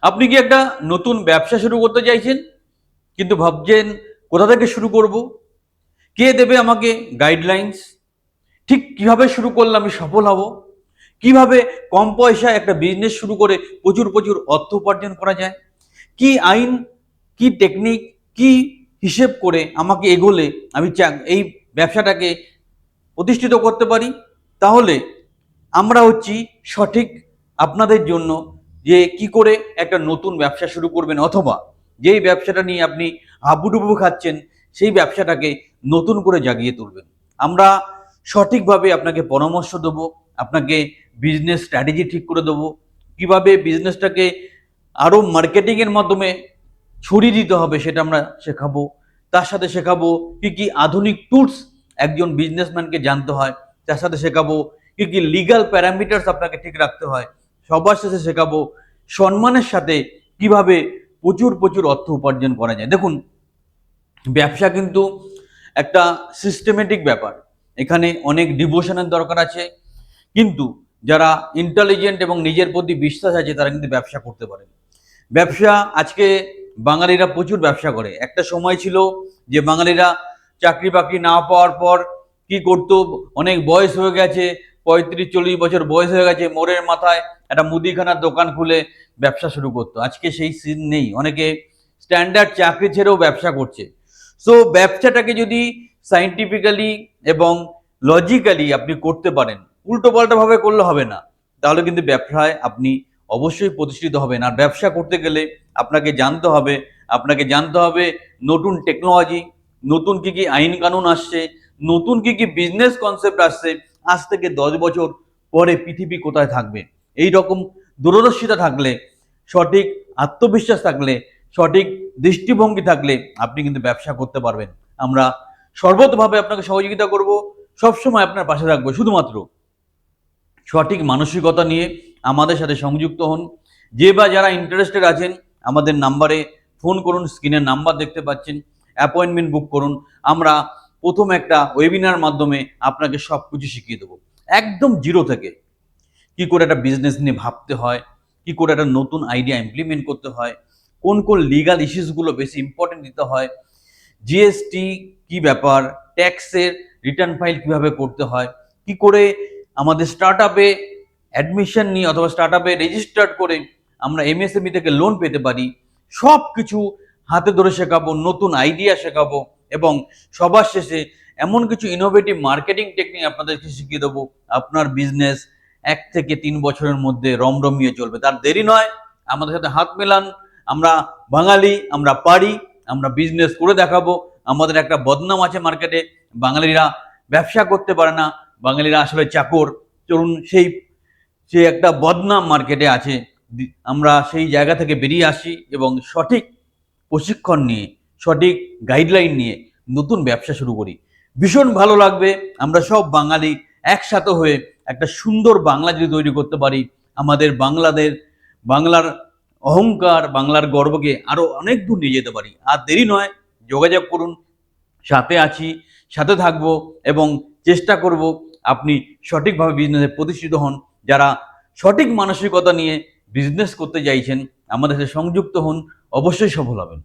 আপনি কি একটা নতুন ব্যবসা শুরু করতে চাইছেন, কিন্তু ভাবছেন কোথা থেকে শুরু করব, কে দেবে আমাকে গাইডলাইন্স, ঠিক কিভাবে শুরু করলে আমি সফল হব, কিভাবে কম পয়সায় একটা বিজনেস শুরু করে প্রচুর প্রচুর অর্থ উপার্জন করা যায়, কি আইন, কি টেকনিক, কি হিসেব করে আমাকে এগোলে আমি এই ব্যবসাটাকে প্রতিষ্ঠিত করতে পারি, তাহলে আমরা হচ্ছি সঠিক আপনাদের জন্য। যে কি করে একটা নতুন ব্যবসা শুরু করবেন, অথবা যেই ব্যবসাটা নিয়ে আপনি হাবুডুবু খাচ্ছেন সেই ব্যবসাটাকে নতুন করে জাগিয়ে তুলবেন। আমরা সঠিকভাবে আপনাকে পরামর্শ দেবো, আপনাকে বিজনেস স্ট্র্যাটেজি ঠিক করে দেবো, কিভাবে বিজনেসটাকে আরও মার্কেটিংয়ের মাধ্যমে ছড়িয়ে দিতে হবে সেটা আমরা শেখাবো। তার সাথে শেখাবো কি কি আধুনিক টুলস একজন বিজনেসম্যানকে জানতে হয়, তার সাথে শেখাবো কি কি লিগ্যাল প্যারামিটার্স আপনাকে ঠিক রাখতে হয়। সবার শেষে শেখাবো সম্মানের সাথে কিভাবে প্রচুর প্রচুর অর্থ উপার্জন করা যায়। দেখুন, ব্যবসা কিন্তু একটা সিস্টেমেটিক ব্যাপার, এখানে অনেক ডিভোশনের দরকার আছে, কিন্তু যারা ইন্টেলিজেন্ট এবং নিজের প্রতি বিশ্বাস আছে তারা কিন্তু ব্যবসা করতে পারে। ব্যবসা আজকে বাঙালিরা প্রচুর ব্যবসা করে। একটা সময় ছিল যে বাঙালিরা চাকরি বাকরি না পাওয়ার পর কি করতো, অনেক বয়স হয়ে গেছে, 35-40 বছর বয়স হয়ে গেছে, মোড়ের মাথায় একটা মুদিখানার দোকান খুলে ব্যবসা শুরু করতো। আজকে সেই সিন নেই, অনেকে স্ট্যান্ডার্ড চাকরি ছেড়েও ব্যবসা করছে। সো ব্যবসাটাকে যদি সাইন্টিফিক্যালি এবং লজিক্যালি আপনি করতে পারেন, উল্টো পাল্টা ভাবে করলে হবে না, তাহলে কিন্তু ব্যবসায় আপনি অবশ্যই প্রতিষ্ঠিত হবেন। আর ব্যবসা করতে গেলে আপনাকে জানতে হবে নতুন টেকনোলজি, নতুন কি কি আইন কানুন আসছে, নতুন কি কি বিজনেস কনসেপ্ট আসছে, আজ থেকে 10 বছর পরে পৃথিবী কোথায় থাকবে। এই রকম দূরদর্শিতা থাকলে, সঠিক আত্মবিশ্বাস থাকলে, সঠিক দৃষ্টিভঙ্গি থাকলে আপনি কিন্তু ব্যবসা করতে পারবেন। আমরা সর্বতভাবে আপনাকে সহযোগিতা করব, সবসময় আপনার পাশে থাকবো। শুধুমাত্র সঠিক মানসিকতা নিয়ে আমাদের সাথে সংযুক্ত হন। যে বা যারা ইন্টারেস্টেড আছেন আমাদের নাম্বারে ফোন করুন, স্ক্রিনের নাম্বার দেখতে পাচ্ছেন, অ্যাপয়েন্টমেন্ট বুক করুন। আমরা প্রথম একটা ওয়েবিনার মাধ্যমে আপনাকে সব কিছু শিখিয়ে দেবো, একদম জিরো থেকে। কি করে একটা বিজনেস নিয়ে ভাবতে হয়, কি করে একটা নতুন আইডিয়া ইমপ্লিমেন্ট করতে হয়, কোন কোন লিগাল ইস্যুসগুলো বেশি ইম্পর্টেন্ট দিতে হয়, জিএসটি কি ব্যাপার, ট্যাক্সের রিটার্ন ফাইল কিভাবে করতে হয়, কি করে আমাদের স্টার্ট আপে অ্যাডমিশন নিয়ে অথবা স্টার্ট আপে রেজিস্টার্ড করে আমরা এমএসএমই থেকে লোন পেতে পারি, সব কিছু হাতে ধরে শেখাবো, নতুন আইডিয়া শেখাবো, এবং সবার শেষে এমন কিছু ইনোভেটিভ মার্কেটিং টেকনিক আপনাদেরকে শিখিয়ে দেবো আপনার বিজনেস 1 থেকে 3 বছরের মধ্যে রমরমিয়ে চলবে। তার দেরি নয়, আমাদের সাথে হাত মেলান। আমরা বাঙালি, আমরা পারি, আমরা বিজনেস করে দেখাবো। আমাদের একটা বদনাম আছে মার্কেটে, বাঙালিরা ব্যবসা করতে পারে না, বাঙালিরা আসলে চাকর। চলুন, সেই একটা বদনাম মার্কেটে আছে, আমরা সেই জায়গা থেকে বেরিয়ে আসি এবং সঠিক প্রশিক্ষণ নিয়ে, সঠিক গাইডলাইন নিয়ে নতুন ব্যবসা শুরু করি। ভীষণ ভালো লাগবে আমরা সব বাঙালি একসাথে হয়ে একটা সুন্দর বাংলা যদি তৈরি করতে পারি, আমাদের বাংলার অহংকার, বাংলার গর্বকে আরো অনেক দূর নিয়ে যেতে পারি। আর দেরি নয়, যোগাযোগ করুন, সাথে আছি, সাথে থাকবো, এবং চেষ্টা করব আপনি সঠিকভাবে বিজনেসে প্রতিষ্ঠিত হন। যারা সঠিক মানসিকতা নিয়ে বিজনেস করতে চাইছেন আমাদের সাথে সংযুক্ত হন, অবশ্যই সফল হবেন।